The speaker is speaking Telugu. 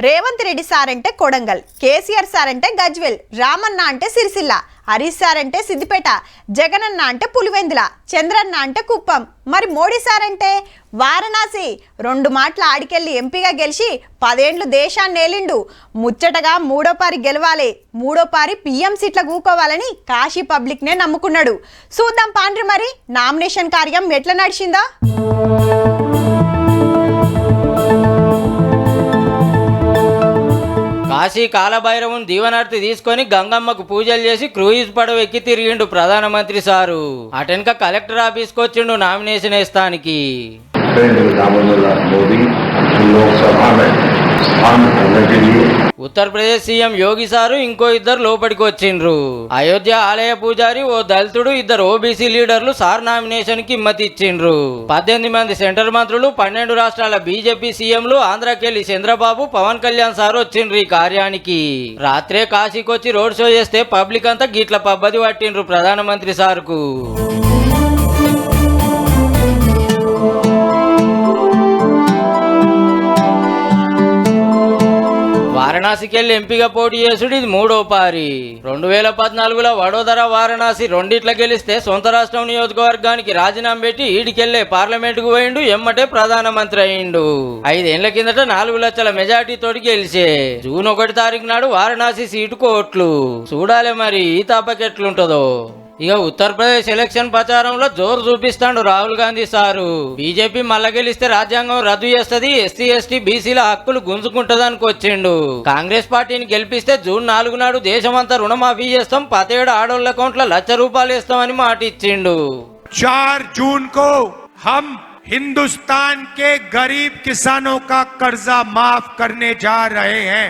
రేవంత్ రెడ్డి సార్ అంటే కొడంగల్, కేసీఆర్ సార్ అంటే గజ్వెల్, రామన్న అంటే సిరిసిల్ల, హరీష్ సార్ అంటే సిద్దిపేట, జగనన్న అంటే పులివెందుల, చంద్రన్న అంటే కుప్పం. మరి మోడీ సార్ అంటే వారణాసి. 2 మాటల ఆడికెళ్ళి ఎంపీగా గెలిచి 10 ఏండ్లు దేశాన్ని ఏలిండు. ముచ్చటగా 3వ పారి గెలవాలి, 3వ పారి పిఎం సీట్ల కూకోవాలని కాశీ పబ్లిక్ నే నమ్ముకున్నాడు. చూద్దాం పాండ్రి మరి నామినేషన్ కార్యం ఎట్లా నడిచిందో. కాశీ కాలభైరవుని దీవనార్తి తీసుకొని గంగమ్మకు పూజలు చేసి క్రూయిజ్ పడవ ఎక్కి తిరిగిండు ప్రధానమంత్రి సారు. అటెనక కలెక్టర్ ఆఫీస్కి వచ్చిండు నామినేషన్ వేస్తానికి. ఉత్తరప్రదేశ్ సీఎం యోగి సారు ఇంకో 2 లోపలికి వచ్చిండ్రు. అయోధ్య ఆలయ పూజారి, ఓ దళితుడు, 2 ఓబీసీ లీడర్లు సార్ నామినేషన్ కి హిమ్మతి ఇచ్చిండ్రు. 18 మంది సెంట్రల్ మంత్రులు, 12 రాష్ట్రాల బీజేపీ సీఎంలు, ఆంధ్రాకెళ్లి చంద్రబాబు, పవన్ కళ్యాణ్ సార్ వచ్చిండ్రు ఈ కార్యానికి. రాత్రే కాశీకి వచ్చి రోడ్ షో చేస్తే పబ్లిక్ అంతా గిట్ల పబ్బది పట్టిండ్రు ప్రధానమంత్రి సార్కు. వారణాసికి వెళ్ళి ఎంపీగా పోటీ చేసుడు ఇది 3వ పారి. 2014లో వడోదర, వారణాసి రెండిట్ల గెలిస్తే సొంత రాష్ట్రం నియోజకవర్గానికి రాజీనామా పెట్టి ఈడికెళ్లే పార్లమెంట్ కు పోయిండు. ఎమ్మటే ప్రధానమంత్రి అయిండు. 5 ఏళ్ల కిందట 4 లక్షల మెజార్టీ తోటి గెలిచే. జూన్ 1 తారీఖు నాడు వారణాసి సీటు కోట్లు. చూడాలి మరి ఈ తాపకెట్లుంటదో. ఇక ఉత్తరప్రదేశ్ ఎలక్షన్ ప్రచారంలో జోరు చూపిస్తాడు రాహుల్ గాంధీ సారు. బీజేపీ మళ్ళా గెలిస్తే రాజ్యాంగం రద్దు చేస్తుంది, ఎస్సీ ఎస్టీ బీసీల హక్కులు గుంజుకుంటదానికి వచ్చిండు. కాంగ్రెస్ పార్టీని గెలిపిస్తే జూన్ 4 నాడు దేశమంతా రుణమాఫీ చేస్తాం, 17 ఆడోళ్ల అకౌంట్ల ₹1,00,000 ఇస్తామని మాట ఇచ్చిండు. 4 जून को हम हिंदुस्तान के गरीब किसानों का कर्जा माफ करने जा रहे हैं.